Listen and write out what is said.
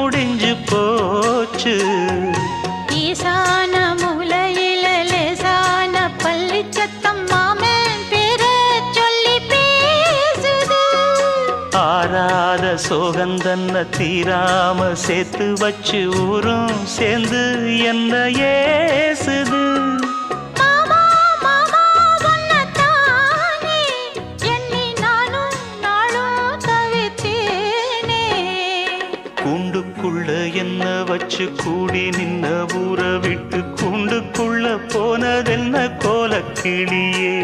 முடிஞ்சு போச்சு. ஈசான மூலையில லேசான பள்ளி சத்தம் மாமன் பேர சொல்லி பேசுது. ஆறாத சோகந்தன்ன தீராம சேர்த்து வச்சு ஊரும் சேர்ந்து என்ன ஏசுது. கூண்டுக்குள்ள என்ன வச்சு கூடி நின்ன ஊரை விட்டு கூண்டுக்குள்ள போனதென்ன கோலக்கிளியே.